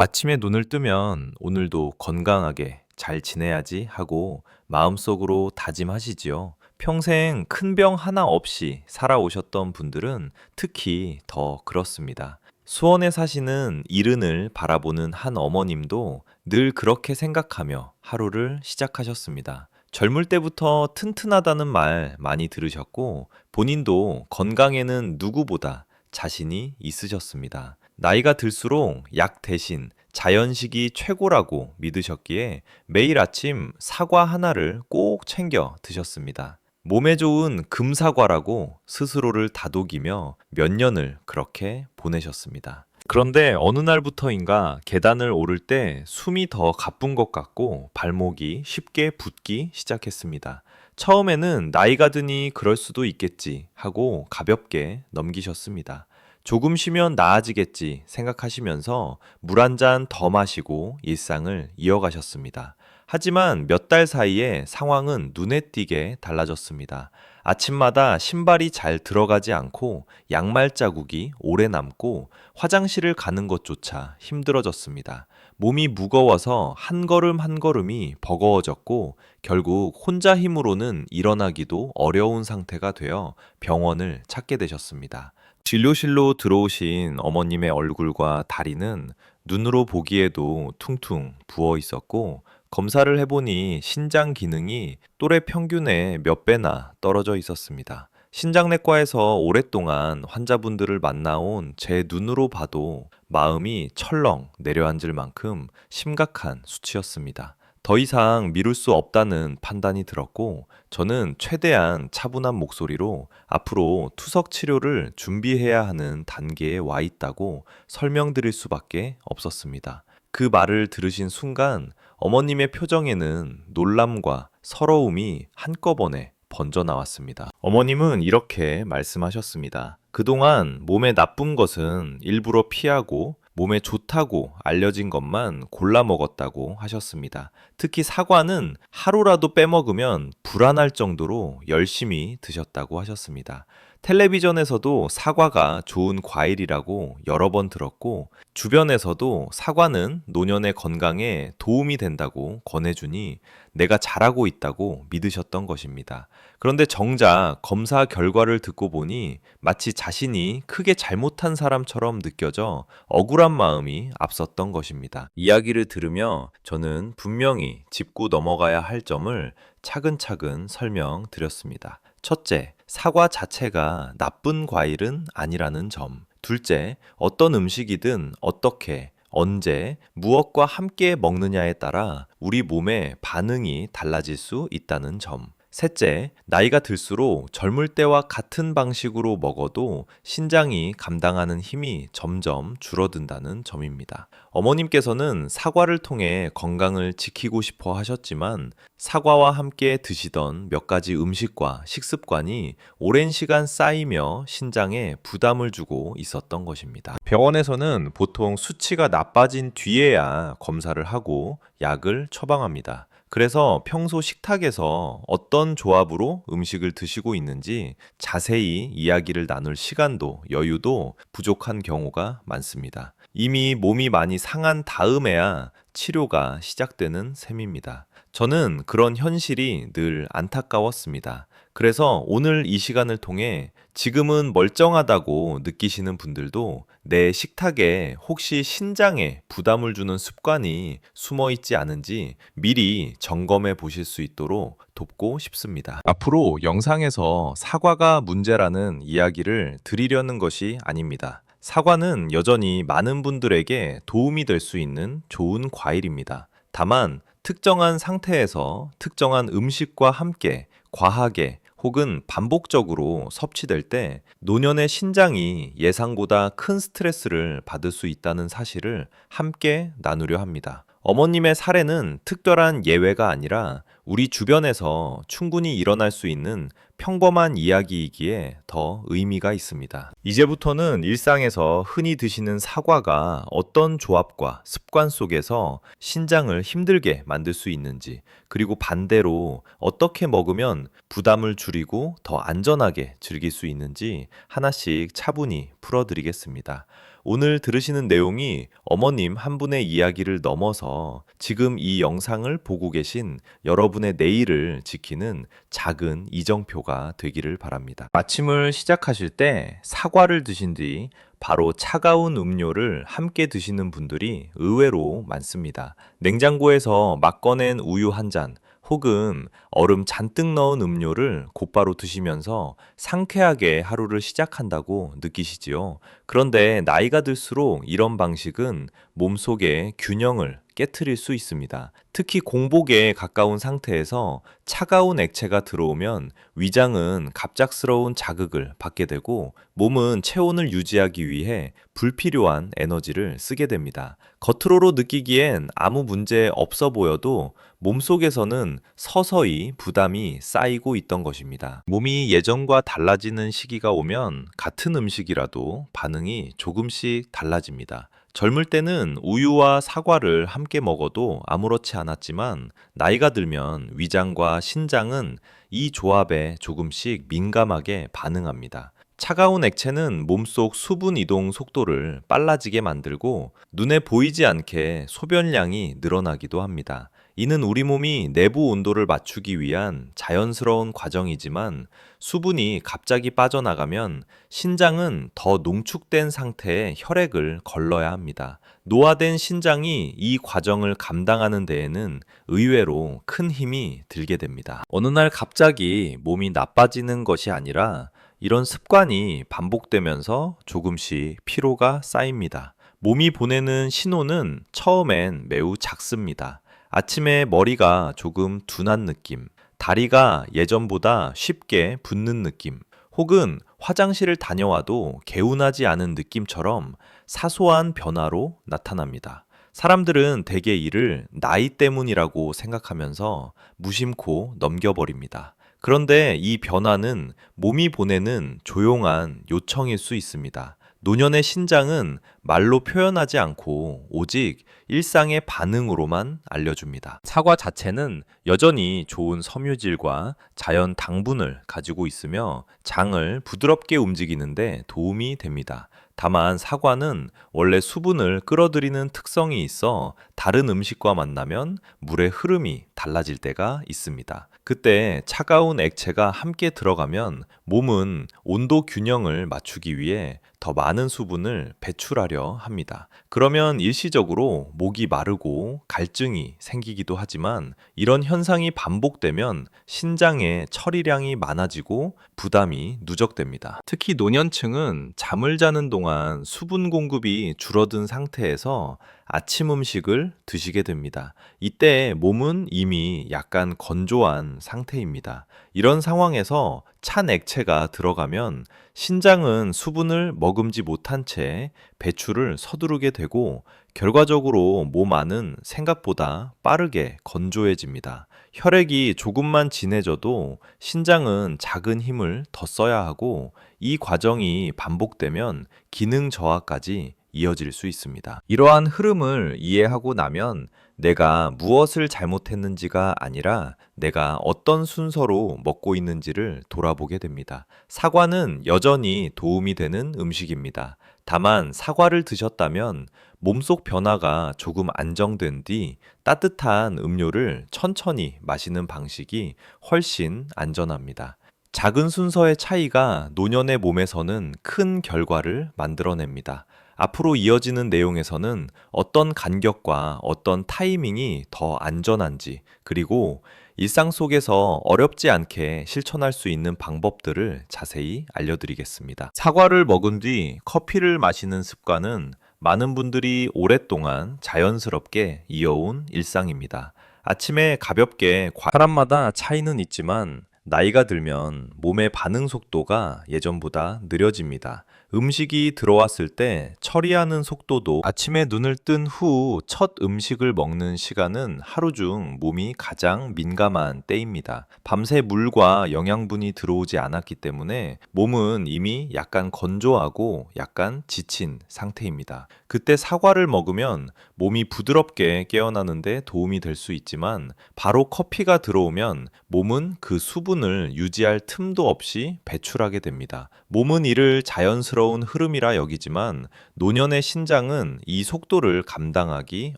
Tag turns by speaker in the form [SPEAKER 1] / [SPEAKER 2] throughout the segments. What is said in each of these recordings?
[SPEAKER 1] 아침에 눈을 뜨면 오늘도 건강하게 잘 지내야지 하고 마음속으로 다짐하시지요. 평생 큰 병 하나 없이 살아오셨던 분들은 특히 더 그렇습니다. 수원에 사시는 이른을 바라보는 한 어머님도 늘 그렇게 생각하며 하루를 시작하셨습니다. 젊을 때부터 튼튼하다는 말 많이 들으셨고 본인도 건강에는 누구보다 자신이 있으셨습니다. 나이가 들수록 약 대신 자연식이 최고라고 믿으셨기에 매일 아침 사과 하나를 꼭 챙겨 드셨습니다. 몸에 좋은 금사과라고 스스로를 다독이며 몇 년을 그렇게 보내셨습니다. 그런데 어느 날부터인가 계단을 오를 때 숨이 더 가쁜 것 같고 발목이 쉽게 붓기 시작했습니다. 처음에는 나이가 드니 그럴 수도 있겠지 하고 가볍게 넘기셨습니다. 조금 쉬면 나아지겠지 생각하시면서 물 한 잔 더 마시고 일상을 이어가셨습니다. 하지만 몇 달 사이에 상황은 눈에 띄게 달라졌습니다. 아침마다 신발이 잘 들어가지 않고 양말 자국이 오래 남고 화장실을 가는 것조차 힘들어졌습니다. 몸이 무거워서 한 걸음 한 걸음이 버거워졌고 결국 혼자 힘으로는 일어나기도 어려운 상태가 되어 병원을 찾게 되셨습니다. 진료실로 들어오신 어머님의 얼굴과 다리는 눈으로 보기에도 퉁퉁 부어 있었고, 검사를 해보니 신장 기능이 또래 평균의 몇 배나 떨어져 있었습니다. 신장내과에서 오랫동안 환자분들을 만나온 제 눈으로 봐도 마음이 철렁 내려앉을 만큼 심각한 수치였습니다. 더 이상 미룰 수 없다는 판단이 들었고, 저는 최대한 차분한 목소리로 앞으로 투석 치료를 준비해야 하는 단계에 와 있다고 설명드릴 수밖에 없었습니다. 그 말을 들으신 순간 어머님의 표정에는 놀람과 서러움이 한꺼번에 번져 나왔습니다. 어머님은 이렇게 말씀하셨습니다. 그동안 몸에 나쁜 것은 일부러 피하고 몸에 좋다고 알려진 것만 골라 먹었다고 하셨습니다. 특히 사과는 하루라도 빼먹으면 불안할 정도로 열심히 드셨다고 하셨습니다. 텔레비전에서도 사과가 좋은 과일이라고 여러 번 들었고, 주변에서도 사과는 노년의 건강에 도움이 된다고 권해주니 내가 잘하고 있다고 믿으셨던 것입니다. 그런데 정작 검사 결과를 듣고 보니 마치 자신이 크게 잘못한 사람처럼 느껴져 억울한 마음이 앞섰던 것입니다. 이야기를 들으며 저는 분명히 짚고 넘어가야 할 점을 차근차근 설명드렸습니다. 첫째, 사과 자체가 나쁜 과일은 아니라는 점. 둘째, 어떤 음식이든 어떻게, 언제, 무엇과 함께 먹느냐에 따라 우리 몸의 반응이 달라질 수 있다는 점. 셋째, 나이가 들수록 젊을 때와 같은 방식으로 먹어도 신장이 감당하는 힘이 점점 줄어든다는 점입니다. 어머님께서는 사과를 통해 건강을 지키고 싶어 하셨지만 사과와 함께 드시던 몇 가지 음식과 식습관이 오랜 시간 쌓이며 신장에 부담을 주고 있었던 것입니다. 병원에서는 보통 수치가 나빠진 뒤에야 검사를 하고 약을 처방합니다. 그래서 평소 식탁에서 어떤 조합으로 음식을 드시고 있는지 자세히 이야기를 나눌 시간도 여유도 부족한 경우가 많습니다. 이미 몸이 많이 상한 다음에야 치료가 시작되는 셈입니다. 저는 그런 현실이 늘 안타까웠습니다. 그래서 오늘 이 시간을 통해 지금은 멀쩡하다고 느끼시는 분들도 내 식탁에 혹시 신장에 부담을 주는 습관이 숨어 있지 않은지 미리 점검해 보실 수 있도록 돕고 싶습니다. 앞으로 영상에서 사과가 문제라는 이야기를 드리려는 것이 아닙니다. 사과는 여전히 많은 분들에게 도움이 될 수 있는 좋은 과일입니다. 다만 특정한 상태에서 특정한 음식과 함께 과하게 혹은 반복적으로 섭취될 때 노년의 신장이 예상보다 큰 스트레스를 받을 수 있다는 사실을 함께 나누려 합니다. 어머님의 사례는 특별한 예외가 아니라 우리 주변에서 충분히 일어날 수 있는 평범한 이야기이기에 더 의미가 있습니다. 이제부터는 일상에서 흔히 드시는 사과가 어떤 조합과 습관 속에서 신장을 힘들게 만들 수 있는지, 그리고 반대로 어떻게 먹으면 부담을 줄이고 더 안전하게 즐길 수 있는지 하나씩 차분히 풀어드리겠습니다. 오늘 들으시는 내용이 어머님 한 분의 이야기를 넘어서 지금 이 영상을 보고 계신 여러분의 내일을 지키는 작은 이정표가 되기를 바랍니다. 아침을 시작하실 때 사과를 드신 뒤 바로 차가운 음료를 함께 드시는 분들이 의외로 많습니다. 냉장고에서 막 꺼낸 우유 한 잔, 혹은 얼음 잔뜩 넣은 음료를 곧바로 드시면서 상쾌하게 하루를 시작한다고 느끼시지요. 그런데 나이가 들수록 이런 방식은 몸속의 균형을 깨트릴 수 있습니다. 특히 공복에 가까운 상태에서 차가운 액체가 들어오면 위장은 갑작스러운 자극을 받게 되고 몸은 체온을 유지하기 위해 불필요한 에너지를 쓰게 됩니다. 겉으로 느끼기엔 아무 문제 없어 보여도 몸속에서는 서서히 부담이 쌓이고 있던 것입니다. 몸이 예전과 달라지는 시기가 오면 같은 음식이라도 반응이 조금씩 달라집니다. 젊을 때는 우유와 사과를 함께 먹어도 아무렇지 않았지만 나이가 들면 위장과 신장은 이 조합에 조금씩 민감하게 반응합니다. 차가운 액체는 몸속 수분 이동 속도를 빨라지게 만들고 눈에 보이지 않게 소변량이 늘어나기도 합니다. 이는 우리 몸이 내부 온도를 맞추기 위한 자연스러운 과정이지만 수분이 갑자기 빠져나가면 신장은 더 농축된 상태의 혈액을 걸러야 합니다. 노화된 신장이 이 과정을 감당하는 데에는 의외로 큰 힘이 들게 됩니다. 어느 날 갑자기 몸이 나빠지는 것이 아니라 이런 습관이 반복되면서 조금씩 피로가 쌓입니다. 몸이 보내는 신호는 처음엔 매우 작습니다. 아침에 머리가 조금 둔한 느낌, 다리가 예전보다 쉽게 붓는 느낌, 혹은 화장실을 다녀와도 개운하지 않은 느낌처럼 사소한 변화로 나타납니다. 사람들은 대개 이를 나이 때문이라고 생각하면서 무심코 넘겨버립니다. 그런데 이 변화는 몸이 보내는 조용한 요청일 수 있습니다. 노년의 신장은 말로 표현하지 않고 오직 일상의 반응으로만 알려줍니다. 사과 자체는 여전히 좋은 섬유질과 자연 당분을 가지고 있으며 장을 부드럽게 움직이는데 도움이 됩니다. 다만 사과는 원래 수분을 끌어들이는 특성이 있어 다른 음식과 만나면 물의 흐름이 달라질 때가 있습니다. 그때 차가운 액체가 함께 들어가면 몸은 온도 균형을 맞추기 위해 더 많은 수분을 배출하려 합니다. 그러면 일시적으로 목이 마르고 갈증이 생기기도 하지만 이런 현상이 반복되면 신장의 처리량이 많아지고 부담이 누적됩니다. 특히 노년층은 잠을 자는 동안 수분 공급이 줄어든 상태에서 아침 음식을 드시게 됩니다. 이때 몸은 이미 약간 건조한 상태입니다. 이런 상황에서 찬 액체가 들어가면 신장은 수분을 머금지 못한 채 배출을 서두르게 되고 결과적으로 몸 안은 생각보다 빠르게 건조해집니다. 혈액이 조금만 진해져도 신장은 작은 힘을 더 써야 하고 이 과정이 반복되면 기능 저하까지 이어질 수 있습니다. 이러한 흐름을 이해하고 나면 내가 무엇을 잘못했는지가 아니라 내가 어떤 순서로 먹고 있는지를 돌아보게 됩니다. 사과는 여전히 도움이 되는 음식입니다. 다만 사과를 드셨다면 몸속 변화가 조금 안정된 뒤 따뜻한 음료를 천천히 마시는 방식이 훨씬 안전합니다. 작은 순서의 차이가 노년의 몸에서는 큰 결과를 만들어냅니다. 앞으로 이어지는 내용에서는 어떤 간격과 어떤 타이밍이 더 안전한지, 그리고 일상 속에서 어렵지 않게 실천할 수 있는 방법들을 자세히 알려드리겠습니다. 사과를 먹은 뒤 커피를 마시는 습관은 많은 분들이 오랫동안 자연스럽게 이어온 일상입니다. 아침에 가볍게 사람마다 차이는 있지만 나이가 들면 몸의 반응 속도가 예전보다 느려집니다. 음식이 들어왔을 때 처리하는 속도도 아침에 눈을 뜬 후 첫 음식을 먹는 시간은 하루 중 몸이 가장 민감한 때입니다. 밤새 물과 영양분이 들어오지 않았기 때문에 몸은 이미 약간 건조하고 약간 지친 상태입니다. 그때 사과를 먹으면 몸이 부드럽게 깨어나는데 도움이 될 수 있지만 바로 커피가 들어오면 몸은 그 수분을 유지할 틈도 없이 배출하게 됩니다. 몸은 이를 자연스럽게 자연스러운 흐름이라 여기지만 노년의 신장은 이 속도를 감당하기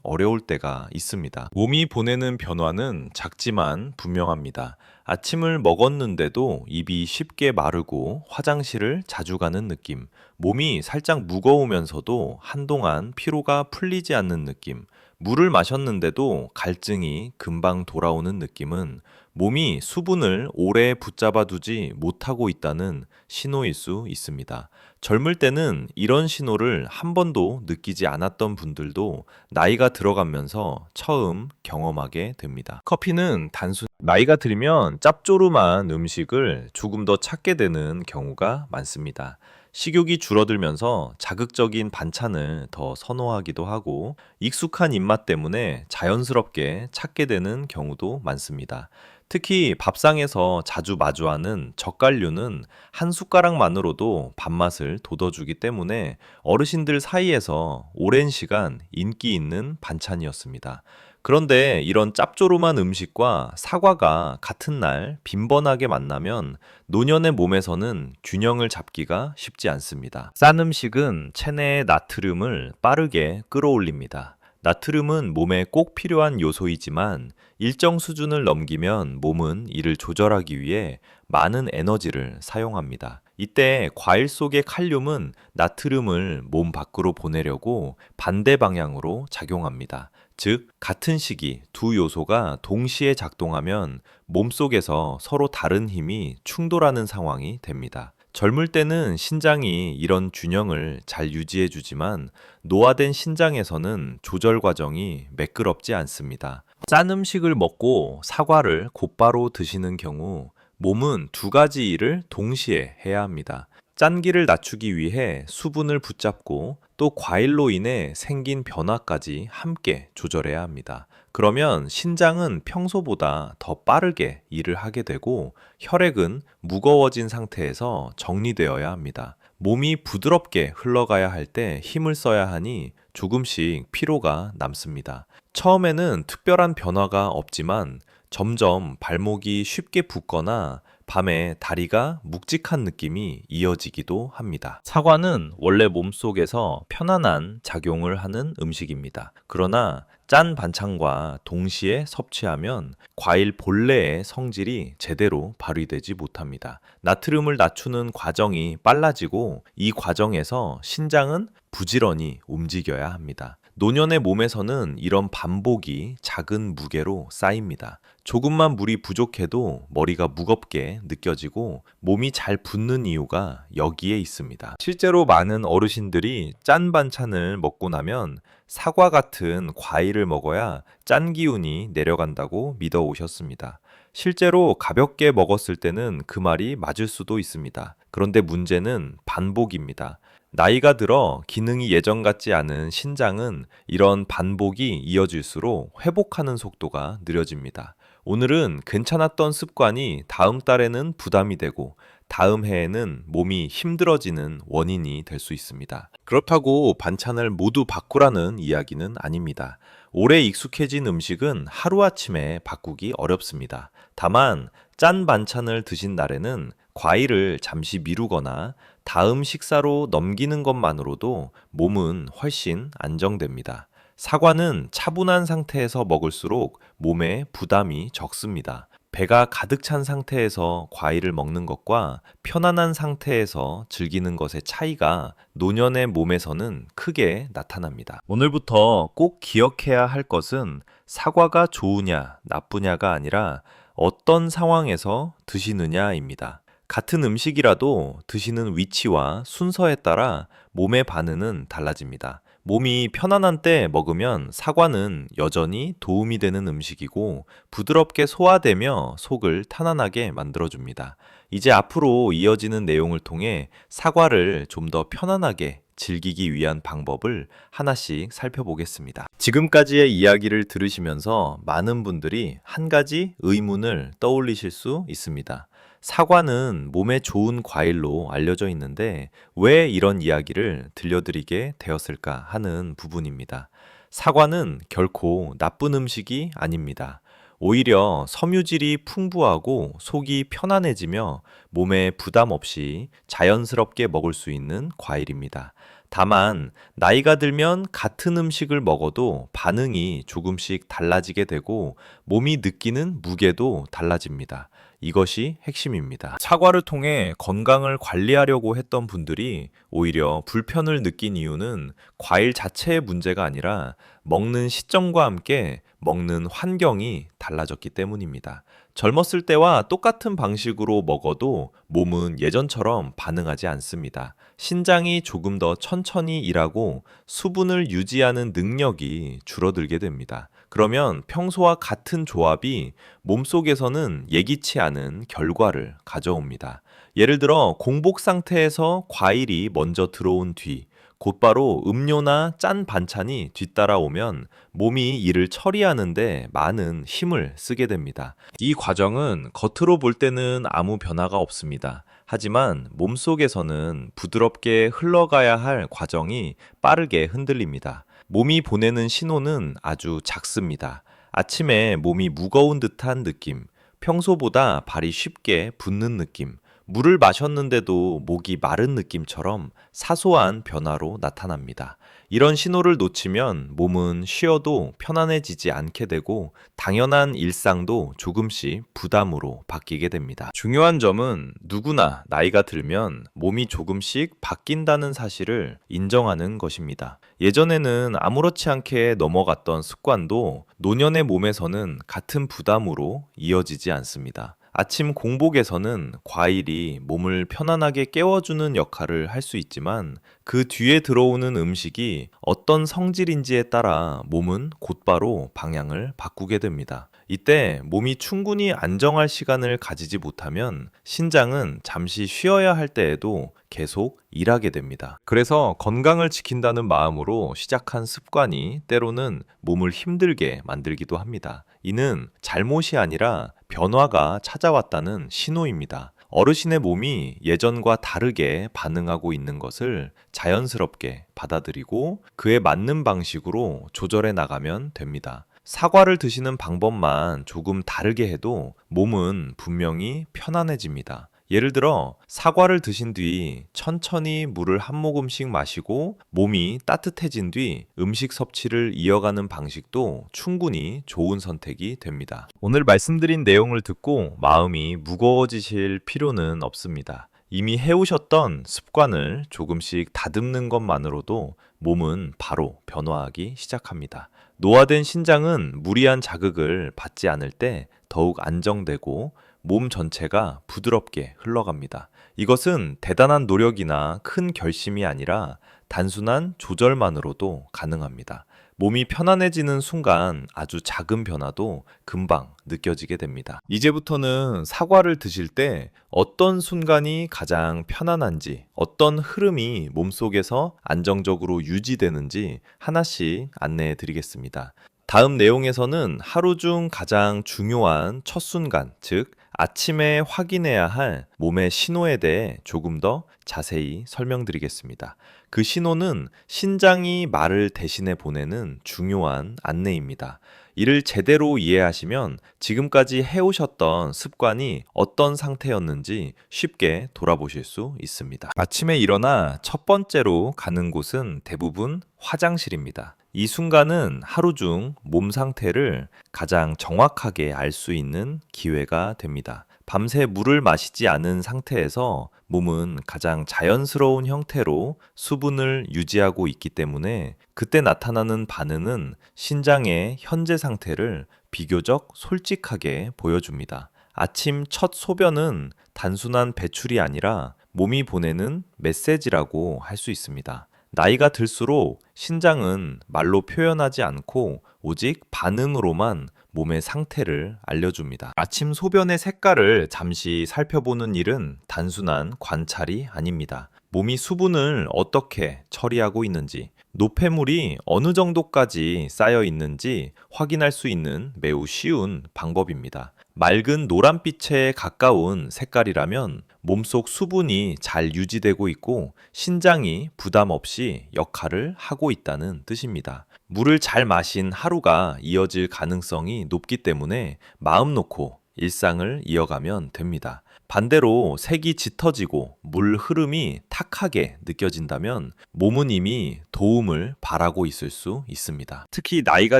[SPEAKER 1] 어려울 때가 있습니다. 몸이 보내는 변화는 작지만 분명합니다. 아침을 먹었는데도 입이 쉽게 마르고 화장실을 자주 가는 느낌, 몸이 살짝 무거우면서도 한동안 피로가 풀리지 않는 느낌, 물을 마셨는데도 갈증이 금방 돌아오는 느낌은 몸이 수분을 오래 붙잡아 두지 못하고 있다는 신호일 수 있습니다. 젊을 때는 이런 신호를 한 번도 느끼지 않았던 분들도 나이가 들어가면서 처음 경험하게 됩니다. 커피는 단순 나이가 들면 짭조름한 음식을 조금 더 찾게 되는 경우가 많습니다. 식욕이 줄어들면서 자극적인 반찬을 더 선호하기도 하고 익숙한 입맛 때문에 자연스럽게 찾게 되는 경우도 많습니다. 특히 밥상에서 자주 마주하는 젓갈류는 한 숟가락만으로도 밥맛을 돋워주기 때문에 어르신들 사이에서 오랜 시간 인기 있는 반찬이었습니다. 그런데 이런 짭조름한 음식과 사과가 같은 날 빈번하게 만나면 노년의 몸에서는 균형을 잡기가 쉽지 않습니다. 싼 음식은 체내의 나트륨을 빠르게 끌어올립니다. 나트륨은 몸에 꼭 필요한 요소이지만 일정 수준을 넘기면 몸은 이를 조절하기 위해 많은 에너지를 사용합니다. 이때 과일 속의 칼륨은 나트륨을 몸 밖으로 보내려고 반대 방향으로 작용합니다. 즉, 같은 시기 두 요소가 동시에 작동하면 몸속에서 서로 다른 힘이 충돌하는 상황이 됩니다. 젊을 때는 신장이 이런 균형을 잘 유지해주지만 노화된 신장에서는 조절 과정이 매끄럽지 않습니다. 짠 음식을 먹고 사과를 곧바로 드시는 경우 몸은 두 가지 일을 동시에 해야 합니다. 짠기를 낮추기 위해 수분을 붙잡고 또 과일로 인해 생긴 변화까지 함께 조절해야 합니다. 그러면 신장은 평소보다 더 빠르게 일을 하게 되고 혈액은 무거워진 상태에서 정리되어야 합니다. 몸이 부드럽게 흘러가야 할 때 힘을 써야 하니 조금씩 피로가 남습니다. 처음에는 특별한 변화가 없지만 점점 발목이 쉽게 붓거나 밤에 다리가 묵직한 느낌이 이어지기도 합니다. 사과는 원래 몸속에서 편안한 작용을 하는 음식입니다. 그러나 짠 반찬과 동시에 섭취하면 과일 본래의 성질이 제대로 발휘되지 못합니다. 나트륨을 낮추는 과정이 빨라지고 이 과정에서 신장은 부지런히 움직여야 합니다. 노년의 몸에서는 이런 반복이 작은 무게로 쌓입니다. 조금만 물이 부족해도 머리가 무겁게 느껴지고 몸이 잘 붓는 이유가 여기에 있습니다. 실제로 많은 어르신들이 짠 반찬을 먹고 나면 사과 같은 과일을 먹어야 짠 기운이 내려간다고 믿어 오셨습니다. 실제로 가볍게 먹었을 때는 그 말이 맞을 수도 있습니다. 그런데 문제는 반복입니다. 나이가 들어 기능이 예전 같지 않은 신장은 이런 반복이 이어질수록 회복하는 속도가 느려집니다. 오늘은 괜찮았던 습관이 다음 달에는 부담이 되고 다음 해에는 몸이 힘들어지는 원인이 될 수 있습니다. 그렇다고 반찬을 모두 바꾸라는 이야기는 아닙니다. 오래 익숙해진 음식은 하루아침에 바꾸기 어렵습니다. 다만 짠 반찬을 드신 날에는 과일을 잠시 미루거나 다음 식사로 넘기는 것만으로도 몸은 훨씬 안정됩니다. 사과는 차분한 상태에서 먹을수록 몸에 부담이 적습니다. 배가 가득 찬 상태에서 과일을 먹는 것과 편안한 상태에서 즐기는 것의 차이가 노년의 몸에서는 크게 나타납니다. 오늘부터 꼭 기억해야 할 것은 사과가 좋으냐, 나쁘냐가 아니라 어떤 상황에서 드시느냐입니다. 같은 음식이라도 드시는 위치와 순서에 따라 몸의 반응은 달라집니다. 몸이 편안한 때 먹으면 사과는 여전히 도움이 되는 음식이고 부드럽게 소화되며 속을 편안하게 만들어줍니다. 이제 앞으로 이어지는 내용을 통해 사과를 좀 더 편안하게 즐기기 위한 방법을 하나씩 살펴보겠습니다. 지금까지의 이야기를 들으시면서 많은 분들이 한 가지 의문을 떠올리실 수 있습니다. 사과는 몸에 좋은 과일로 알려져 있는데 왜 이런 이야기를 들려드리게 되었을까 하는 부분입니다. 사과는 결코 나쁜 음식이 아닙니다. 오히려 섬유질이 풍부하고 속이 편안해지며 몸에 부담 없이 자연스럽게 먹을 수 있는 과일입니다. 다만, 나이가 들면 같은 음식을 먹어도 반응이 조금씩 달라지게 되고 몸이 느끼는 무게도 달라집니다. 이것이 핵심입니다. 사과를 통해 건강을 관리하려고 했던 분들이 오히려 불편을 느낀 이유는 과일 자체의 문제가 아니라 먹는 시점과 함께 먹는 환경이 달라졌기 때문입니다. 젊었을 때와 똑같은 방식으로 먹어도 몸은 예전처럼 반응하지 않습니다. 신장이 조금 더 천천히 일하고 수분을 유지하는 능력이 줄어들게 됩니다. 그러면 평소와 같은 조합이 몸속에서는 예기치 않은 결과를 가져옵니다. 예를 들어 공복 상태에서 과일이 먼저 들어온 뒤 곧바로 음료나 짠 반찬이 뒤따라오면 몸이 이를 처리하는데 많은 힘을 쓰게 됩니다. 이 과정은 겉으로 볼 때는 아무 변화가 없습니다. 하지만 몸속에서는 부드럽게 흘러가야 할 과정이 빠르게 흔들립니다. 몸이 보내는 신호는 아주 작습니다. 아침에 몸이 무거운 듯한 느낌, 평소보다 발이 쉽게 붓는 느낌, 물을 마셨는데도 목이 마른 느낌처럼 사소한 변화로 나타납니다. 이런 신호를 놓치면 몸은 쉬어도 편안해지지 않게 되고 당연한 일상도 조금씩 부담으로 바뀌게 됩니다. 중요한 점은 누구나 나이가 들면 몸이 조금씩 바뀐다는 사실을 인정하는 것입니다. 예전에는 아무렇지 않게 넘어갔던 습관도 노년의 몸에서는 같은 부담으로 이어지지 않습니다. 아침 공복에서는 과일이 몸을 편안하게 깨워주는 역할을 할 수 있지만 그 뒤에 들어오는 음식이 어떤 성질인지에 따라 몸은 곧바로 방향을 바꾸게 됩니다. 이때 몸이 충분히 안정할 시간을 가지지 못하면 신장은 잠시 쉬어야 할 때에도 계속 일하게 됩니다. 그래서 건강을 지킨다는 마음으로 시작한 습관이 때로는 몸을 힘들게 만들기도 합니다. 이는 잘못이 아니라 변화가 찾아왔다는 신호입니다. 어르신의 몸이 예전과 다르게 반응하고 있는 것을 자연스럽게 받아들이고 그에 맞는 방식으로 조절해 나가면 됩니다. 사과를 드시는 방법만 조금 다르게 해도 몸은 분명히 편안해집니다. 예를 들어 사과를 드신 뒤 천천히 물을 한 모금씩 마시고 몸이 따뜻해진 뒤 음식 섭취를 이어가는 방식도 충분히 좋은 선택이 됩니다. 오늘 말씀드린 내용을 듣고 마음이 무거워지실 필요는 없습니다. 이미 해오셨던 습관을 조금씩 다듬는 것만으로도 몸은 바로 변화하기 시작합니다. 노화된 신장은 무리한 자극을 받지 않을 때 더욱 안정되고 몸 전체가 부드럽게 흘러갑니다. 이것은 대단한 노력이나 큰 결심이 아니라 단순한 조절만으로도 가능합니다. 몸이 편안해지는 순간 아주 작은 변화도 금방 느껴지게 됩니다. 이제부터는 사과를 드실 때 어떤 순간이 가장 편안한지, 어떤 흐름이 몸속에서 안정적으로 유지되는지 하나씩 안내해 드리겠습니다. 다음 내용에서는 하루 중 가장 중요한 첫 순간, 즉 아침에 확인해야 할 몸의 신호에 대해 조금 더 자세히 설명드리겠습니다. 그 신호는 신장이 말을 대신해 보내는 중요한 안내입니다. 이를 제대로 이해하시면 지금까지 해오셨던 습관이 어떤 상태였는지 쉽게 돌아보실 수 있습니다. 아침에 일어나 첫 번째로 가는 곳은 대부분 화장실입니다. 이 순간은 하루 중 몸 상태를 가장 정확하게 알 수 있는 기회가 됩니다. 밤새 물을 마시지 않은 상태에서 몸은 가장 자연스러운 형태로 수분을 유지하고 있기 때문에 그때 나타나는 반응은 신장의 현재 상태를 비교적 솔직하게 보여줍니다. 아침 첫 소변은 단순한 배출이 아니라 몸이 보내는 메시지라고 할 수 있습니다. 나이가 들수록 신장은 말로 표현하지 않고 오직 반응으로만 몸의 상태를 알려줍니다. 아침 소변의 색깔을 잠시 살펴보는 일은 단순한 관찰이 아닙니다. 몸이 수분을 어떻게 처리하고 있는지, 노폐물이 어느 정도까지 쌓여 있는지 확인할 수 있는 매우 쉬운 방법입니다. 맑은 노란빛에 가까운 색깔이라면 몸속 수분이 잘 유지되고 있고 신장이 부담 없이 역할을 하고 있다는 뜻입니다. 물을 잘 마신 하루가 이어질 가능성이 높기 때문에 마음 놓고 일상을 이어가면 됩니다. 반대로 색이 짙어지고 물 흐름이 탁하게 느껴진다면 몸은 이미 도움을 바라고 있을 수 있습니다. 특히 나이가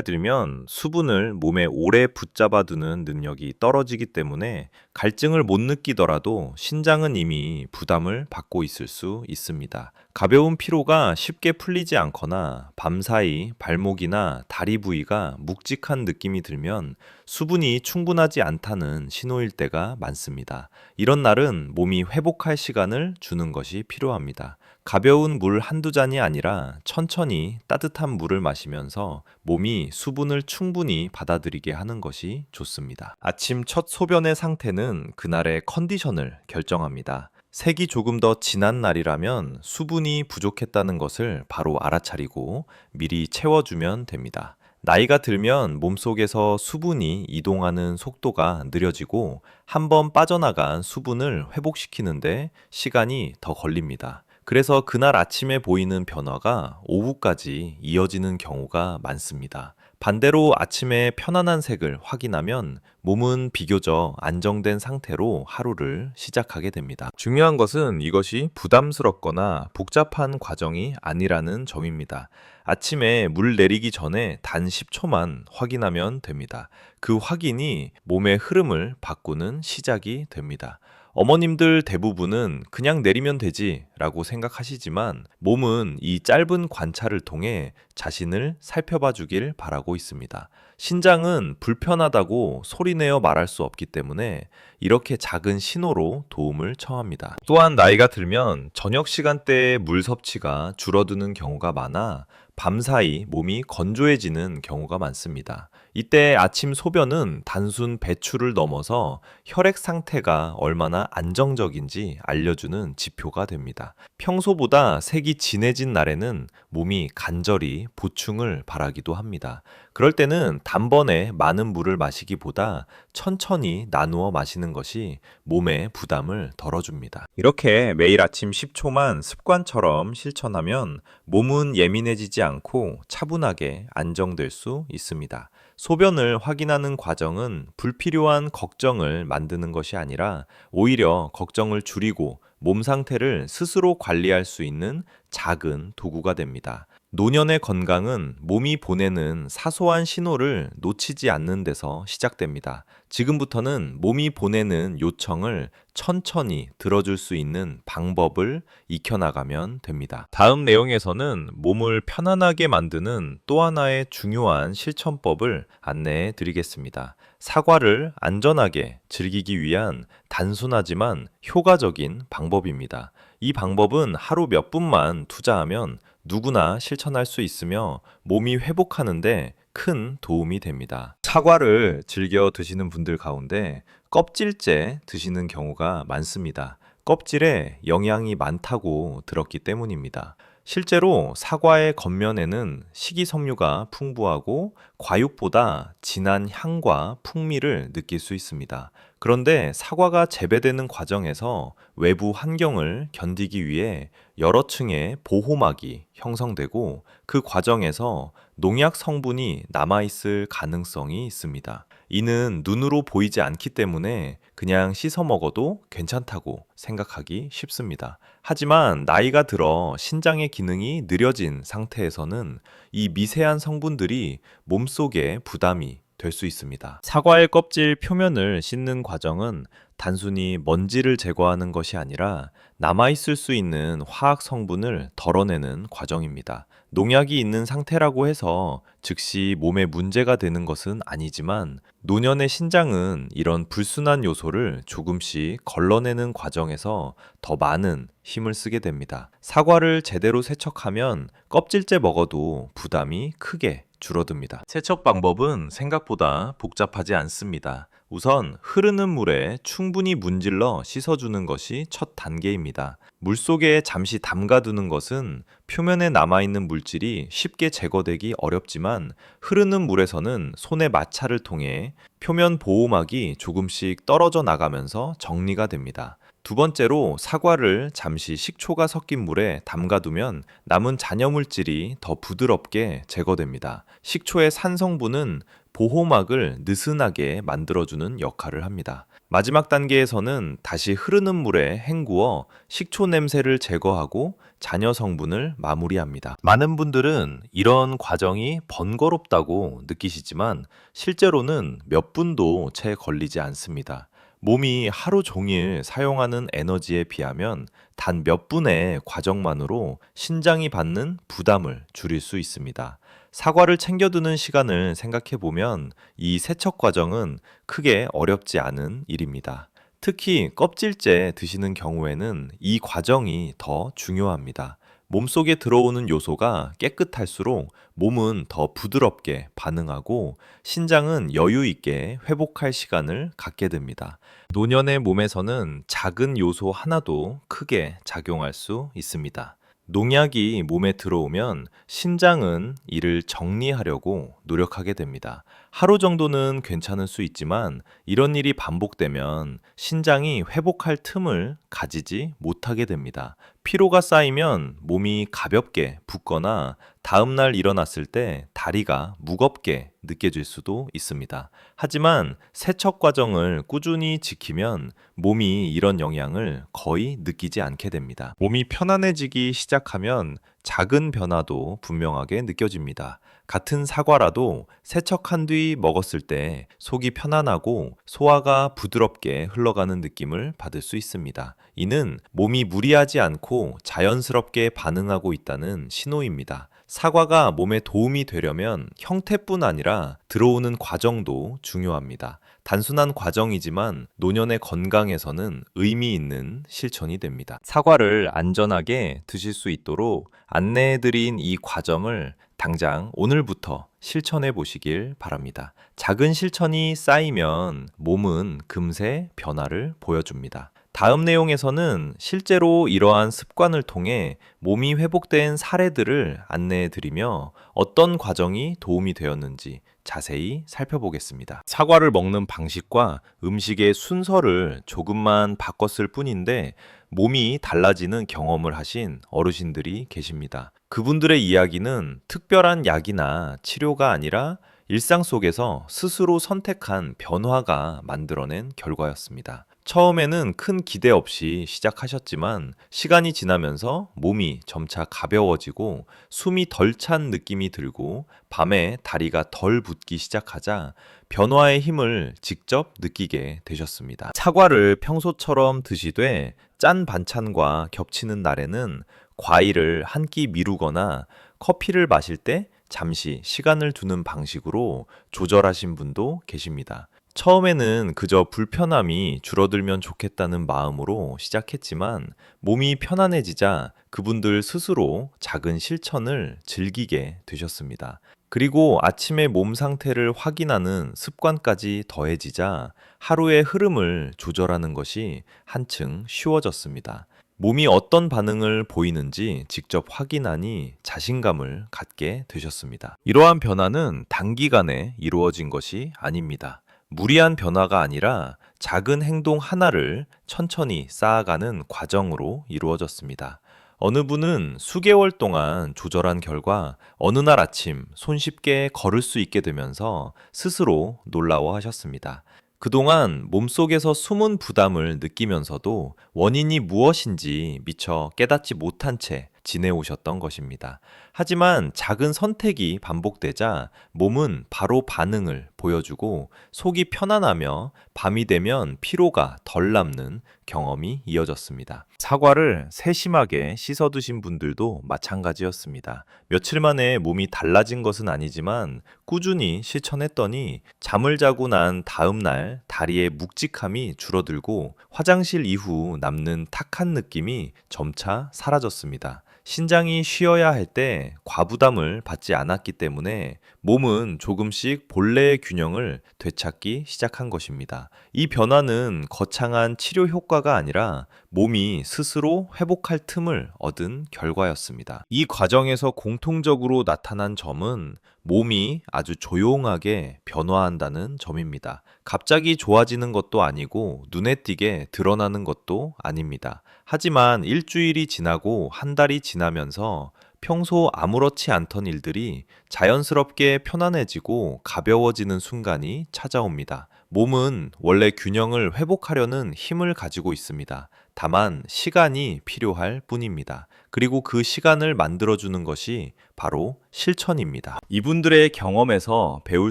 [SPEAKER 1] 들면 수분을 몸에 오래 붙잡아두는 능력이 떨어지기 때문에 갈증을 못 느끼더라도 신장은 이미 부담을 받고 있을 수 있습니다. 가벼운 피로가 쉽게 풀리지 않거나 밤사이 발목이나 다리 부위가 묵직한 느낌이 들면 수분이 충분하지 않다는 신호일 때가 많습니다. 이런 날은 몸이 회복할 시간을 주는 것이 필요합니다. 가벼운 물 한두 잔이 아니라 천천히 따뜻한 물을 마시면서 몸이 수분을 충분히 받아들이게 하는 것이 좋습니다. 아침 첫 소변의 상태는 그날의 컨디션을 결정합니다. 색이 조금 더 진한 날이라면 수분이 부족했다는 것을 바로 알아차리고 미리 채워주면 됩니다. 나이가 들면 몸속에서 수분이 이동하는 속도가 느려지고 한번 빠져나간 수분을 회복시키는데 시간이 더 걸립니다. 그래서 그날 아침에 보이는 변화가 오후까지 이어지는 경우가 많습니다. 반대로 아침에 편안한 색을 확인하면 몸은 비교적 안정된 상태로 하루를 시작하게 됩니다. 중요한 것은 이것이 부담스럽거나 복잡한 과정이 아니라는 점입니다. 아침에 물 내리기 전에 단 10초만 확인하면 됩니다. 그 확인이 몸의 흐름을 바꾸는 시작이 됩니다. 어머님들 대부분은 그냥 내리면 되지 라고 생각하시지만 몸은 이 짧은 관찰을 통해 자신을 살펴봐 주길 바라고 있습니다. 신장은 불편하다고 소리내어 말할 수 없기 때문에 이렇게 작은 신호로 도움을 청합니다. 또한 나이가 들면 저녁 시간대에 물 섭취가 줄어드는 경우가 많아 밤사이 몸이 건조해지는 경우가 많습니다. 이때 아침 소변은 단순 배출을 넘어서 혈액 상태가 얼마나 안정적인지 알려주는 지표가 됩니다. 평소보다 색이 진해진 날에는 몸이 간절히 보충을 바라기도 합니다. 그럴 때는 단번에 많은 물을 마시기보다 천천히 나누어 마시는 것이 몸의 부담을 덜어줍니다. 이렇게 매일 아침 10초만 습관처럼 실천하면 몸은 예민해지지 않고 차분하게 안정될 수 있습니다. 소변을 확인하는 과정은 불필요한 걱정을 만드는 것이 아니라 오히려 걱정을 줄이고 몸 상태를 스스로 관리할 수 있는 작은 도구가 됩니다. 노년의 건강은 몸이 보내는 사소한 신호를 놓치지 않는 데서 시작됩니다. 지금부터는 몸이 보내는 요청을 천천히 들어줄 수 있는 방법을 익혀나가면 됩니다. 다음 내용에서는 몸을 편안하게 만드는 또 하나의 중요한 실천법을 안내해 드리겠습니다. 사과를 안전하게 즐기기 위한 단순하지만 효과적인 방법입니다. 이 방법은 하루 몇 분만 투자하면 누구나 실천할 수 있으며 몸이 회복하는데 큰 도움이 됩니다. 사과를 즐겨 드시는 분들 가운데 껍질째 드시는 경우가 많습니다. 껍질에 영양이 많다고 들었기 때문입니다. 실제로 사과의 겉면에는 식이섬유가 풍부하고 과육보다 진한 향과 풍미를 느낄 수 있습니다. 그런데 사과가 재배되는 과정에서 외부 환경을 견디기 위해 여러 층의 보호막이 형성되고 그 과정에서 농약 성분이 남아있을 가능성이 있습니다. 이는 눈으로 보이지 않기 때문에 그냥 씻어 먹어도 괜찮다고 생각하기 쉽습니다. 하지만 나이가 들어 신장의 기능이 느려진 상태에서는 이 미세한 성분들이 몸속에 부담이 될 수 있습니다. 사과의 껍질 표면을 씻는 과정은 단순히 먼지를 제거하는 것이 아니라 남아있을 수 있는 화학 성분을 덜어내는 과정입니다. 농약이 있는 상태라고 해서 즉시 몸에 문제가 되는 것은 아니지만 노년의 신장은 이런 불순한 요소를 조금씩 걸러내는 과정에서 더 많은 힘을 쓰게 됩니다. 사과를 제대로 세척하면 껍질째 먹어도 부담이 크게 줄어듭니다. 세척 방법은 생각보다 복잡하지 않습니다. 우선 흐르는 물에 충분히 문질러 씻어주는 것이 첫 단계입니다. 물속에 잠시 담가두는 것은 표면에 남아있는 물질이 쉽게 제거되기 어렵지만 흐르는 물에서는 손의 마찰을 통해 표면 보호막이 조금씩 떨어져 나가면서 정리가 됩니다. 두 번째로 사과를 잠시 식초가 섞인 물에 담가두면 남은 잔여물질이 더 부드럽게 제거됩니다. 식초의 산 성분은 보호막을 느슨하게 만들어주는 역할을 합니다. 마지막 단계에서는 다시 흐르는 물에 헹구어 식초 냄새를 제거하고 잔여 성분을 마무리합니다. 많은 분들은 이런 과정이 번거롭다고 느끼시지만 실제로는 몇 분도 채 걸리지 않습니다. 몸이 하루 종일 사용하는 에너지에 비하면 단 몇 분의 과정만으로 신장이 받는 부담을 줄일 수 있습니다. 사과를 챙겨두는 시간을 생각해 보면 이 세척 과정은 크게 어렵지 않은 일입니다. 특히 껍질째 드시는 경우에는 이 과정이 더 중요합니다. 몸속에 들어오는 요소가 깨끗할수록 몸은 더 부드럽게 반응하고 신장은 여유 있게 회복할 시간을 갖게 됩니다. 노년의 몸에서는 작은 요소 하나도 크게 작용할 수 있습니다. 농약이 몸에 들어오면 신장은 이를 정리하려고 노력하게 됩니다. 하루 정도는 괜찮을 수 있지만 이런 일이 반복되면 신장이 회복할 틈을 가지지 못하게 됩니다. 피로가 쌓이면 몸이 가볍게 붓거나 다음날 일어났을 때 다리가 무겁게 느껴질 수도 있습니다. 하지만 세척 과정을 꾸준히 지키면 몸이 이런 영향을 거의 느끼지 않게 됩니다. 몸이 편안해지기 시작하면 작은 변화도 분명하게 느껴집니다. 같은 사과라도 세척한 뒤 먹었을 때 속이 편안하고 소화가 부드럽게 흘러가는 느낌을 받을 수 있습니다. 이는 몸이 무리하지 않고 자연스럽게 반응하고 있다는 신호입니다. 사과가 몸에 도움이 되려면 형태뿐 아니라 들어오는 과정도 중요합니다. 단순한 과정이지만 노년의 건강에서는 의미 있는 실천이 됩니다. 사과를 안전하게 드실 수 있도록 안내해드린 이 과정을 당장 오늘부터 실천해 보시길 바랍니다. 작은 실천이 쌓이면 몸은 금세 변화를 보여줍니다. 다음 내용에서는 실제로 이러한 습관을 통해 몸이 회복된 사례들을 안내해 드리며 어떤 과정이 도움이 되었는지 자세히 살펴보겠습니다. 사과를 먹는 방식과 음식의 순서를 조금만 바꿨을 뿐인데 몸이 달라지는 경험을 하신 어르신들이 계십니다. 그분들의 이야기는 특별한 약이나 치료가 아니라 일상 속에서 스스로 선택한 변화가 만들어낸 결과였습니다. 처음에는 큰 기대 없이 시작하셨지만 시간이 지나면서 몸이 점차 가벼워지고 숨이 덜 찬 느낌이 들고 밤에 다리가 덜 붓기 시작하자 변화의 힘을 직접 느끼게 되셨습니다. 사과를 평소처럼 드시되 짠 반찬과 겹치는 날에는 과일을 한 끼 미루거나 커피를 마실 때 잠시 시간을 두는 방식으로 조절하신 분도 계십니다. 처음에는 그저 불편함이 줄어들면 좋겠다는 마음으로 시작했지만 몸이 편안해지자 그분들 스스로 작은 실천을 즐기게 되셨습니다. 그리고 아침에 몸 상태를 확인하는 습관까지 더해지자 하루의 흐름을 조절하는 것이 한층 쉬워졌습니다. 몸이 어떤 반응을 보이는지 직접 확인하니 자신감을 갖게 되셨습니다. 이러한 변화는 단기간에 이루어진 것이 아닙니다. 무리한 변화가 아니라 작은 행동 하나를 천천히 쌓아가는 과정으로 이루어졌습니다. 어느 분은 수개월 동안 조절한 결과 어느 날 아침 손쉽게 걸을 수 있게 되면서 스스로 놀라워하셨습니다. 그동안 몸속에서 숨은 부담을 느끼면서도 원인이 무엇인지 미처 깨닫지 못한 채 지내오셨던 것입니다. 하지만 작은 선택이 반복되자 몸은 바로 반응을 보여주고 속이 편안하며 밤이 되면 피로가 덜 남는 경험이 이어졌습니다. 사과를 세심하게 씻어 드신 분들도 마찬가지였습니다. 며칠 만에 몸이 달라진 것은 아니지만 꾸준히 실천했더니 잠을 자고 난 다음 날 다리의 묵직함이 줄어들고 화장실 이후 남는 탁한 느낌이 점차 사라졌습니다. 신장이 쉬어야 할 때 과부담을 받지 않았기 때문에 몸은 조금씩 본래의 균형을 되찾기 시작한 것입니다. 이 변화는 거창한 치료 효과가 아니라 몸이 스스로 회복할 틈을 얻은 결과였습니다. 이 과정에서 공통적으로 나타난 점은 몸이 아주 조용하게 변화한다는 점입니다. 갑자기 좋아지는 것도 아니고 눈에 띄게 드러나는 것도 아닙니다. 하지만 일주일이 지나고 한 달이 지나면서 평소 아무렇지 않던 일들이 자연스럽게 편안해지고 가벼워지는 순간이 찾아옵니다. 몸은 원래 균형을 회복하려는 힘을 가지고 있습니다. 다만 시간이 필요할 뿐입니다. 그리고 그 시간을 만들어주는 것이 바로 실천입니다. 이분들의 경험에서 배울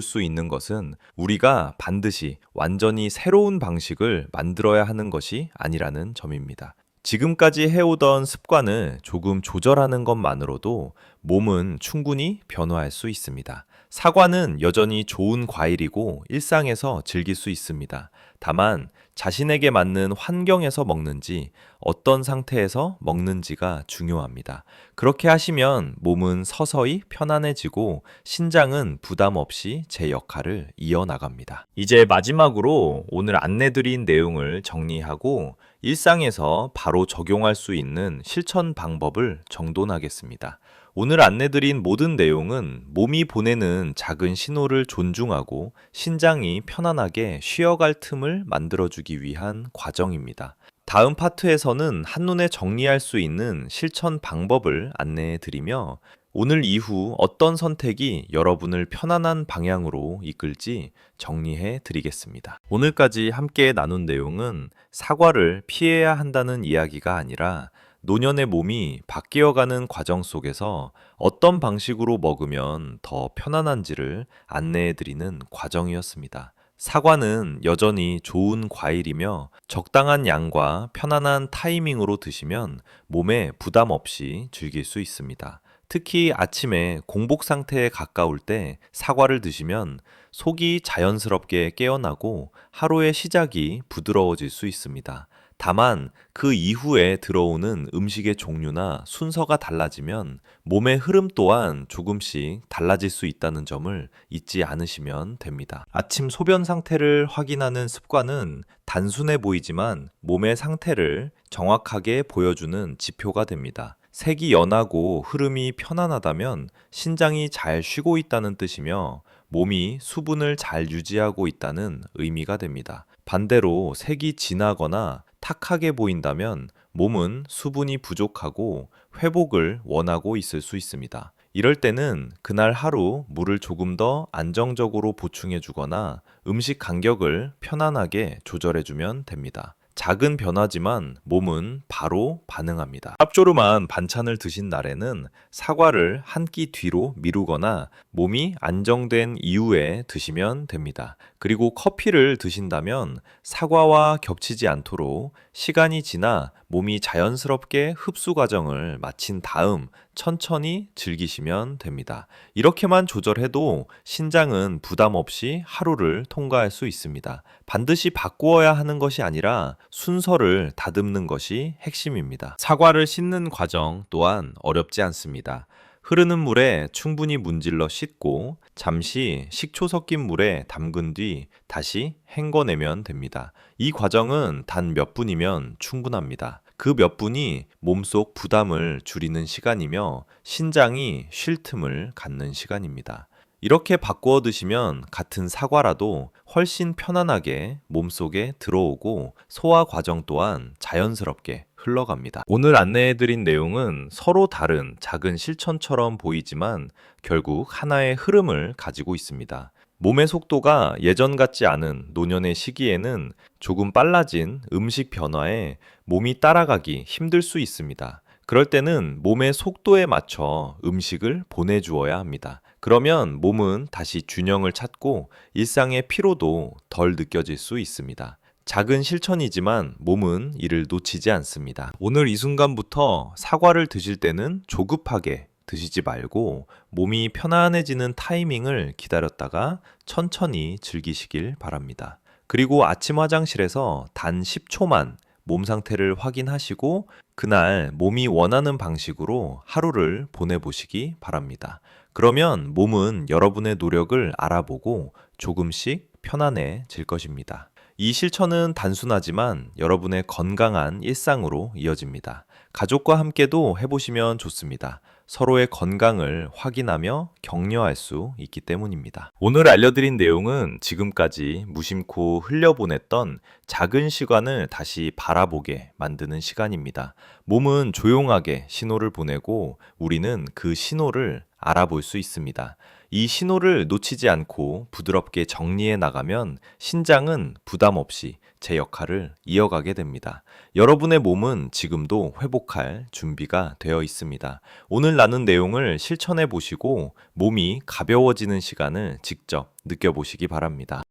[SPEAKER 1] 수 있는 것은 우리가 반드시 완전히 새로운 방식을 만들어야 하는 것이 아니라는 점입니다. 지금까지 해오던 습관을 조금 조절하는 것만으로도 몸은 충분히 변화할 수 있습니다. 사과는 여전히 좋은 과일이고 일상에서 즐길 수 있습니다. 다만 자신에게 맞는 환경에서 먹는지 어떤 상태에서 먹는지가 중요합니다. 그렇게 하시면 몸은 서서히 편안해지고 신장은 부담 없이 제 역할을 이어나갑니다. 이제 마지막으로 오늘 안내드린 내용을 정리하고 일상에서 바로 적용할 수 있는 실천 방법을 정돈하겠습니다. 오늘 안내드린 모든 내용은 몸이 보내는 작은 신호를 존중하고 신장이 편안하게 쉬어갈 틈을 만들어주기 위한 과정입니다. 다음 파트에서는 한눈에 정리할 수 있는 실천 방법을 안내해 드리며 오늘 이후 어떤 선택이 여러분을 편안한 방향으로 이끌지 정리해 드리겠습니다. 오늘까지 함께 나눈 내용은 사과를 피해야 한다는 이야기가 아니라 노년의 몸이 바뀌어가는 과정 속에서 어떤 방식으로 먹으면 더 편안한지를 안내해 드리는 과정이었습니다. 사과는 여전히 좋은 과일이며 적당한 양과 편안한 타이밍으로 드시면 몸에 부담 없이 즐길 수 있습니다. 특히 아침에 공복 상태에 가까울 때 사과를 드시면 속이 자연스럽게 깨어나고 하루의 시작이 부드러워질 수 있습니다. 다만 그 이후에 들어오는 음식의 종류나 순서가 달라지면 몸의 흐름 또한 조금씩 달라질 수 있다는 점을 잊지 않으시면 됩니다. 아침 소변 상태를 확인하는 습관은 단순해 보이지만 몸의 상태를 정확하게 보여주는 지표가 됩니다. 색이 연하고 흐름이 편안하다면 신장이 잘 쉬고 있다는 뜻이며 몸이 수분을 잘 유지하고 있다는 의미가 됩니다. 반대로 색이 진하거나 탁하게 보인다면 몸은 수분이 부족하고 회복을 원하고 있을 수 있습니다. 이럴 때는 그날 하루 물을 조금 더 안정적으로 보충해 주거나 음식 간격을 편안하게 조절해 주면 됩니다. 작은 변화지만 몸은 바로 반응합니다. 짭조름한 반찬을 드신 날에는 사과를 한 끼 뒤로 미루거나 몸이 안정된 이후에 드시면 됩니다. 그리고 커피를 드신다면 사과와 겹치지 않도록 시간이 지나 몸이 자연스럽게 흡수 과정을 마친 다음 천천히 즐기시면 됩니다. 이렇게만 조절해도 신장은 부담 없이 하루를 통과할 수 있습니다. 반드시 바꾸어야 하는 것이 아니라 순서를 다듬는 것이 핵심입니다. 사과를 씻는 과정 또한 어렵지 않습니다. 흐르는 물에 충분히 문질러 씻고 잠시 식초 섞인 물에 담근 뒤 다시 헹궈내면 됩니다. 이 과정은 단 몇 분이면 충분합니다. 그 몇 분이 몸속 부담을 줄이는 시간이며 신장이 쉴 틈을 갖는 시간입니다. 이렇게 바꾸어 드시면 같은 사과라도 훨씬 편안하게 몸속에 들어오고 소화 과정 또한 자연스럽게 흘러갑니다. 오늘 안내해드린 내용은 서로 다른 작은 실천처럼 보이지만 결국 하나의 흐름을 가지고 있습니다. 몸의 속도가 예전 같지 않은 노년의 시기에는 조금 빨라진 음식 변화에 몸이 따라가기 힘들 수 있습니다. 그럴 때는 몸의 속도에 맞춰 음식을 보내주어야 합니다. 그러면 몸은 다시 균형을 찾고 일상의 피로도 덜 느껴질 수 있습니다. 작은 실천이지만 몸은 이를 놓치지 않습니다. 오늘 이 순간부터 사과를 드실 때는 조급하게 드시지 말고 몸이 편안해지는 타이밍을 기다렸다가 천천히 즐기시길 바랍니다. 그리고 아침 화장실에서 단 10초만 몸 상태를 확인하시고 그날 몸이 원하는 방식으로 하루를 보내보시기 바랍니다. 그러면 몸은 여러분의 노력을 알아보고 조금씩 편안해질 것입니다. 이 실천은 단순하지만 여러분의 건강한 일상으로 이어집니다. 가족과 함께도 해보시면 좋습니다. 서로의 건강을 확인하며 격려할 수 있기 때문입니다. 오늘 알려드린 내용은 지금까지 무심코 흘려보냈던 작은 시간을 다시 바라보게 만드는 시간입니다. 몸은 조용하게 신호를 보내고 우리는 그 신호를 알아볼 수 있습니다. 이 신호를 놓치지 않고 부드럽게 정리해 나가면 신장은 부담 없이 제 역할을 이어가게 됩니다. 여러분의 몸은 지금도 회복할 준비가 되어 있습니다. 오늘 나눈 내용을 실천해 보시고 몸이 가벼워지는 시간을 직접 느껴보시기 바랍니다.